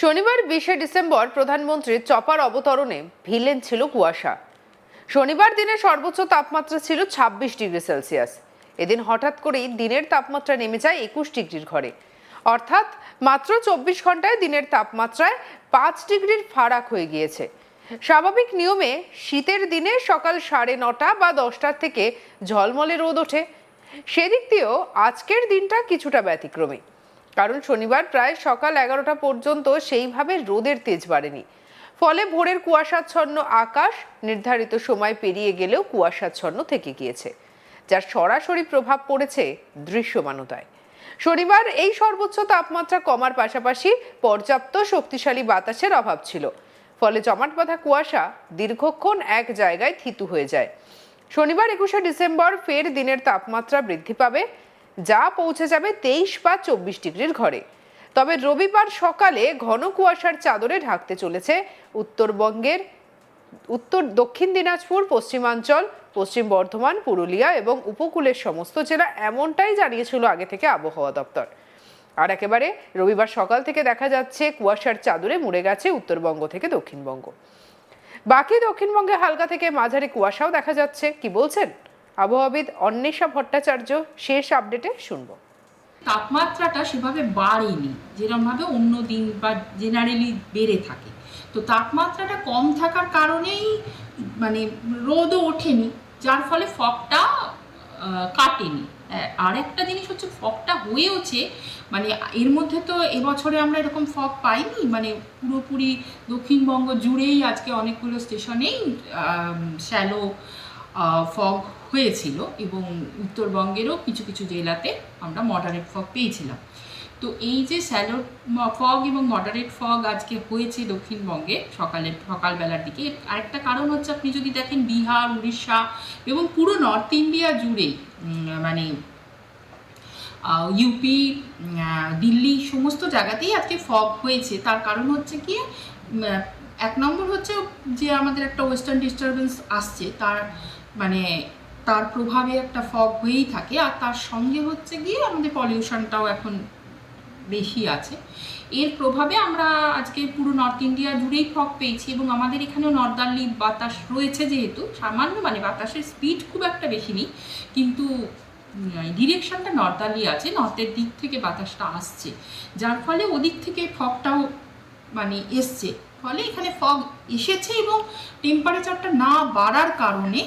শনিবার 20শে ডিসেম্বর প্রধানমন্ত্রীর chopper অবতরণে villain ছিল কুয়াশা। শনিবার দিনের সর্বোচ্চ তাপমাত্রা ছিল 26 ডিগ্রি সেলসিয়াস। এদিন হঠাৎ করেই দিনের তাপমাত্রা নেমে যায় 21 ডিগ্রির ঘরে, অর্থাৎ মাত্র 24 ঘন্টায় দিনের তাপমাত্রায় 5 ডিগ্রির ফারাক হয়ে গিয়েছে। স্বাভাবিক নিয়মে শীতের দিনে সকাল 9:30 বা 10টার থেকে ঝলমলে রোদ ওঠে। সেদিক দিয়েও আজকের দিনটা কিছুটা ব্যতিক্রমী, কারণ শনিবার প্রায় সকাল 11টা পর্যন্ত সেইভাবে রোদের তেজ বাড়েনি। ফলে ভোরের কুয়াশাচ্ছন্ন আকাশ নির্ধারিত সময় পেরিয়ে গেলেও কুয়াশাচ্ছন্ন থেকে গিয়েছে, যার সরাসরি প্রভাব পড়েছে দৃশ্যমানতায়। শনিবার এই সর্বোচ্চ তাপমাত্রা কমার পাশাপাশি পর্যাপ্ত শক্তিশালী বাতাসের অভাব ছিল, ফলে জমাট বাঁধা কুয়াশা দীর্ঘক্ষণ এক জায়গায় থিতু হয়ে যায়। শনিবার 21শে ডিসেম্বর ফের দিনের তাপমাত্রা বৃদ্ধি পাবে, যা পৌঁছে যাবে 23 বা 24 ডিগ্রির ঘরে। তবে রবিবার সকালে ঘন কুয়াশার চাদরে ঢাকতে চলেছে উত্তরবঙ্গের দক্ষিণ দিনাজপুর, পশ্চিমাঞ্চল, পশ্চিম বর্ধমান, পুরুলিয়া এবং উপকূলের সমস্ত জেলা, এমনটাই জানিয়েছিল আগে থেকে আবহাওয়া দপ্তর। আর একেবারে রবিবার সকাল থেকে দেখা যাচ্ছে কুয়াশার চাদরে মুড়ে গেছে উত্তরবঙ্গ থেকে দক্ষিণবঙ্গ। বাকি দক্ষিণবঙ্গে হালকা থেকে মাঝারি কুয়াশাও দেখা যাচ্ছে। কি বলছেন আবহাওয়াবিদ অন্বেষা ভট্টাচার্য, শেষ আপডেটে শুনবো। তাপমাত্রাটা সেভাবে বাড়েনি যেরকমভাবে অন্য দিন বা জেনারেলি বেড়ে থাকে। তো তাপমাত্রাটা কম থাকার কারণেই মানে রোদও ওঠেনি, যার ফলে ফগটা কাটেনি। আর একটা জিনিস হচ্ছে, ফগটা হয়েওছে মানে এর মধ্যে তো এবছরে আমরা এরকম ফগ পাইনি, মানে পুরোপুরি দক্ষিণবঙ্গ জুড়েই আজকে অনেকগুলো স্টেশনেই শ্যালো ফগ হয়েছিল এবং উত্তরবঙ্গেরও কিছু কিছু জেলাতে আমরা মডারেট ফগ পেয়েছিলাম। তো এই যে শ্যালো ফগ এবং মডারেট ফগ আজকে হয়েছে দক্ষিণবঙ্গে সকালবেলার দিকে, আরেকটা কারণ হচ্ছে, আপনি যদি দেখেন বিহার, উড়িষ্যা এবং পুরো নর্থ ইন্ডিয়া জুড়েই মানে ইউপি, দিল্লি সমস্ত জায়গাতেই আজকে ফগ হয়েছে। তার কারণ হচ্ছে কি, এক নম্বর হচ্ছে যে আমাদের একটা ওয়েস্টার্ন ডিস্টারবেন্স আসছে, তার প্রভাবে একটা ফগ হয়েই থাকে। আর তার সঙ্গে হচ্ছে গিয়ে আমাদের পলিউশনটাও এখন বেশি আছে। এর প্রভাবে আমরা আজকে পুরো নর্থ ইন্ডিয়া জুড়েই ফগ পেয়েছি এবং আমাদের এখানেও নর্দার্লি বাতাস রয়েছে, যেহেতু সামান্য মানে বাতাসের স্পিড খুব একটা বেশি নেই, কিন্তু ডিরেকশনটা নর্দার্লি আছে, নর্থের দিক থেকে বাতাসটা আসছে, যার ফলে ওদিক থেকে ফগটাও মানে এসছে। ফলে এখানে ফগ এসেছে এবং টেম্পারেচারটা না বাড়ার কারণে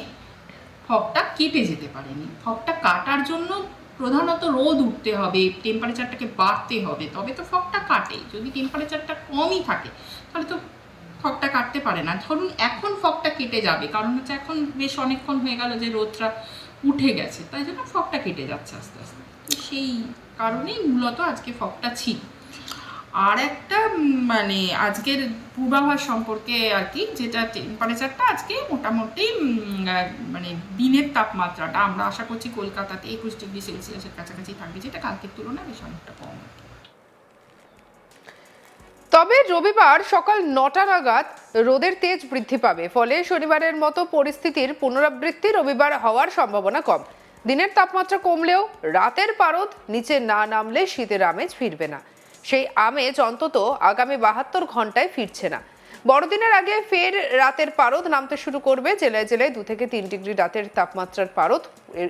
ফগটা কেটে যেতে পারেনি। ফগটা কাটার জন্য প্রধানত রোদ উঠতে হবে, টেম্পারেচারটাকে বাড়তে হবে, তবে তো ফগটা কাটে। যদি টেম্পারেচারটা কমই থাকে তাহলে তো ফগটা কাটতে পারে না। ধরুন এখন ফগটা কেটে যাবে, কারণ হচ্ছে এখন বেশ অনেকক্ষণ হয়ে গেল যে রোদটা উঠে গেছে, তাই জন্য ফগটা কেটে যাচ্ছে আস্তে আস্তে। তো সেই কারণেই মূলত আজকে ফগটা ছিল। আর একটা মানে আজকের পূর্বাভাস সম্পর্কে আর কি, যেটা টেম্পারেচারটা আজকে মোটামুটি মানে দিনের তাপমাত্রাটা আমরা আশা করছি কলকাতাতে 21 ডিগ্রি সেলসিয়াসের কাছাকাছি থাকবে, যেটা কালকের তুলনায় বেশ অনেকটা কম। তবে রবিবার সকাল 9টা নাগাদ রোদের তেজ বৃদ্ধি পাবে, ফলে শনিবারের মতো পরিস্থিতির পুনরাবৃত্তি রবিবার হওয়ার সম্ভাবনা কম। দিনের তাপমাত্রা কমলেও রাতের পারদ নিচে না নামলে শীতের আমেজ ফিরবে না। সেই আমেজ অন্তত আগামী 72 ঘন্টায় ফিরছে না। বড়দিনের আগে ফের রাতের পারদ নামতে শুরু করবে। জেলায় জেলায় 2 থেকে 3 ডিগ্রি রাতের তাপমাত্রার পারদ,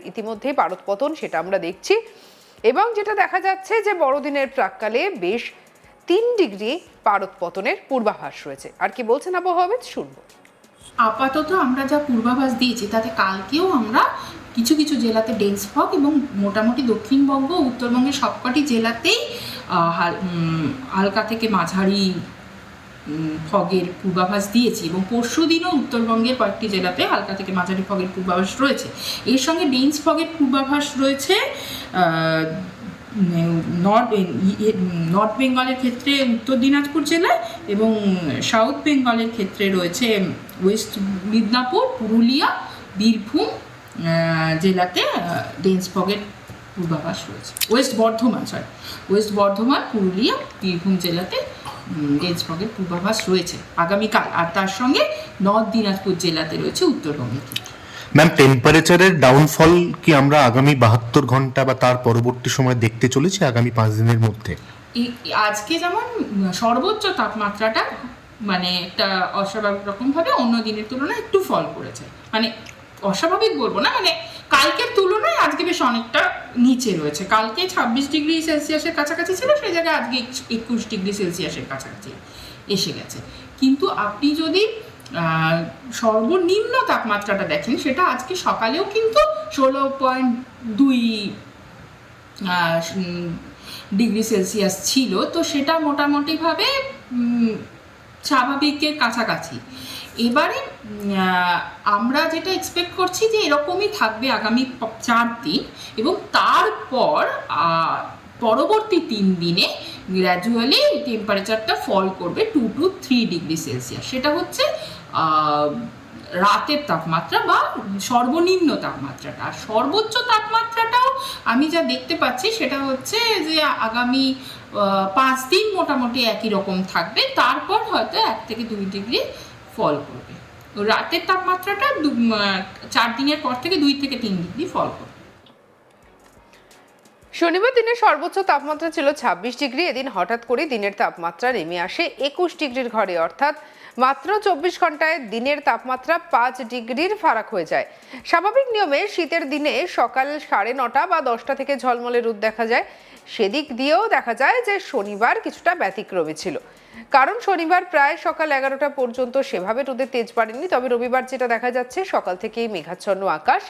ইতিমধ্যেই পারদ পতন সেটা আমরা দেখছি। এবং যেটা দেখা যাচ্ছে যে বড়দিনের প্রাক্কালে বেশ 3 ডিগ্রি পারদ পতনের পূর্বাভাস রয়েছে। আর কি বলছেন আবহাওয়াবিদ, শুনবো। আপাতত আমরা যা পূর্বাভাস দিয়েছি তাতে কালকেও আমরা কিছু কিছু জেলাতে ডেন্স ফগ এবং মোটামুটি দক্ষিণবঙ্গ, উত্তরবঙ্গের সবকটি জেলাতেই হালকা থেকে মাঝারি ফগের পূর্বাভাস দিয়েছি এবং পরশু দিনও উত্তরবঙ্গের কয়েকটি জেলাতে হালকা থেকে মাঝারি ফগের পূর্বাভাস রয়েছে। এর সঙ্গে ডেন্স ফগের পূর্বাভাস রয়েছে নর্থ বেঙ্গলের ক্ষেত্রে উত্তর দিনাজপুর জেলায় এবং সাউথ বেঙ্গলের ক্ষেত্রে রয়েছে ওয়েস্ট মিদনাপুর, পুরুলিয়া, বীরভূম জেলাতে ডেন্স ফগের পূর্বাভাস রয়েছে। ওয়েস্ট বর্ধমান, পুরুলিয়া, বীরভূম জেলাতে ডেন্স ফগের পূর্বাভাস রয়েছে আগামীকাল। আর তার সঙ্গে নর্থ দিনাজপুর জেলাতে রয়েছে উত্তরবঙ্গের ক্ষেত্রে। ম্যাম, টেম্পারেচারের ডাউনফল কি আমরা আগামী 72 ঘন্টা বা তার পরবর্তী সময় দেখতে চলেছি আগামী 5 দিনের মধ্যে? আজকে যেমন সর্বোচ্চ তাপমাত্রাটা মানে একটা অস্বাভাবিক রকমভাবে অন্য দিনের তুলনায় একটু ফল করেছে, মানে অস্বাভাবিক বলবো না, মানে কালকের তুলনায় আজকে বেশ অনেকটা নিচে রয়েছে। কালকে 26 ডিগ্রি সেলসিয়াসের কাছাকাছি ছিল, সেই জায়গায় আজকে 21 ডিগ্রি সেলসিয়াসের কাছাকাছি এসে গেছে। কিন্তু আপনি যদি সর্বনিম্ন তাপমাত্রাটা দেখেন, সেটা আজকে সকালেও কিন্তু 16.2 ডিগ্রি সেলসিয়াস ছিল। তো সেটা মোটামুটিভাবে স্বাভাবিকের কাছাকাছি। এবারে আমরা যেটা এক্সপেক্ট করছি যে এরকমই থাকবে আগামী 4 দিন, এবং তারপর পরবর্তী 3 দিনে গ্র্যাজুয়ালি টেম্পারেচারটা ফল করবে 2 to 3 ডিগ্রি সেলসিয়াস। সেটা হচ্ছে রাতের তাপমাত্রা বা সর্বনিম্ন তাপমাত্রাটা। আর সর্বোচ্চ তাপমাত্রাটাও আমি যা দেখতে পাচ্ছি সেটা হচ্ছে যে আগামী 5 দিন মোটামুটি একই রকম থাকবে, তারপর হয়তো 1 থেকে 2 ডিগ্রি ফল করবে। রাতের তাপমাত্রাটা 4 দিনের পর থেকে 2 থেকে 3 ডিগ্রি ফল করবে। শনিবার দিনের সর্বোচ্চ তাপমাত্রা ছিল 26 ডিগ্রি। এদিন হঠাৎ করে দিনের তাপমাত্রা নেমে আসে 21 ডিগ্রির ঘরে, অর্থাৎ মাত্র 24 ঘন্টায় দিনের তাপমাত্রা 5 ডিগ্রির ফারাক হয়ে যায়। স্বাভাবিক নিয়মে শীতের দিনে সকাল 9:30 বা 10টা থেকে ঝলমলে রোদ দেখা যায়। সেদিক দিয়েও দেখা যায় যে শনিবার কিছুটা ব্যতিক্রমী ছিল, কারণ শনিবার প্রায় সকাল 11টা পর্যন্ত সেভাবে রোদের তেজ বাড়েনি। তবে রবিবার যেটা দেখা যাচ্ছে, সকাল থেকেই মেঘাচ্ছন্ন আকাশ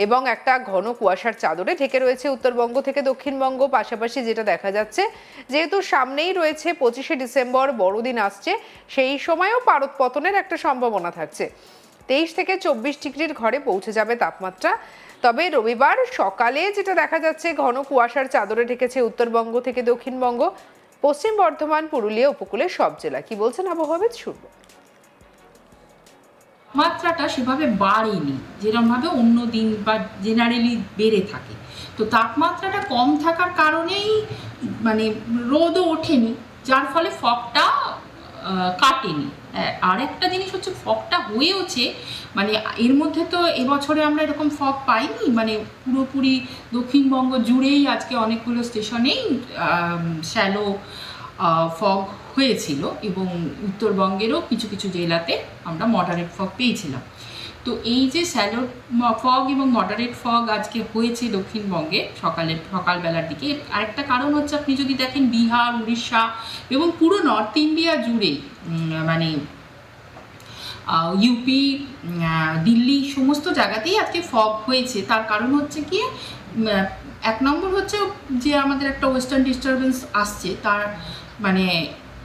এবং একটা ঘন কুয়াশার চাদরে ঢেকে রয়েছে উত্তরবঙ্গ থেকে দক্ষিণবঙ্গ। পাশাপাশি যেটা দেখা যাচ্ছে, যেহেতু সামনেই রয়েছে 25শে ডিসেম্বর, বড়দিন আসছে, সেই সময়ও পারদ পতনের একটা সম্ভাবনা থাকছে। 23 থেকে 24 ডিগ্রির ঘরে পৌঁছে যাবে তাপমাত্রা। তবে রবিবার সকালে যেটা দেখা যাচ্ছে, ঘন কুয়াশার চাদরে ঢেকেছে উত্তরবঙ্গ থেকে দক্ষিণবঙ্গ, পশ্চিম বর্ধমান, পুরুলিয়া উপকূলের সব জেলা। কি বলছেন আবহাওয়াবিদ শুনবো। মাত্রাটা সেভাবে বাড়েনি যেরকমভাবে অন্য দিন বা জেনারেলি বেড়ে থাকে। তো তাপমাত্রাটা কম থাকার কারণেই মানে রোদও ওঠেনি, যার ফলে ফগটা কাটেনি। আর একটা জিনিস হচ্ছে, ফগটা হয়েওছে, মানে এর মধ্যে তো এবছরে আমরা এরকম ফগ পাইনি, মানে পুরোপুরি দক্ষিণবঙ্গ জুড়েই আজকে অনেকগুলো স্টেশনেই শ্যালো ফগ হয়েছিল, এবং উত্তরবঙ্গেরও কিছু কিছু জেলাতে আমরা মডারেট ফগ পেয়েছিলাম। তো এই যে স্যালো ফগ এবং মডারেট ফগ আজকে হয়েছে দক্ষিণবঙ্গে সকালবেলার দিকে, আরেকটা কারণ হচ্ছে, আপনি যদি দেখেন বিহার, উড়িষ্যা এবং পুরো নর্থ ইন্ডিয়া জুড়েই, মানে ইউপি, দিল্লি, সমস্ত জায়গাতেই আজকে ফগ হয়েছে। তার কারণ হচ্ছে কি, 1 নম্বর হচ্ছে যে আমাদের একটা ওয়েস্টার্ন ডিস্টারবেন্স আসছে,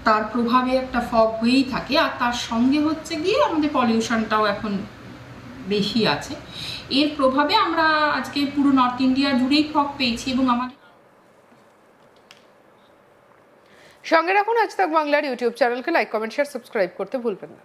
তার প্রভাবে একটা ফগ হয়েই থাকে। আর তার সঙ্গে হচ্ছে গিয়ে আমাদের পলিউশনটাও এখন বেশি আছে। এর প্রভাবে আমরা আজকে পুরো নর্থ ইন্ডিয়া জুড়েই ফগ পেয়েছি। এবং আমাদের সঙ্গে রাখুন আজ তাক বাংলার ইউটিউব চ্যানেলকে। লাইক, কমেন্ট, শেয়ার, সাবস্ক্রাইব করতে ভুলবেন না।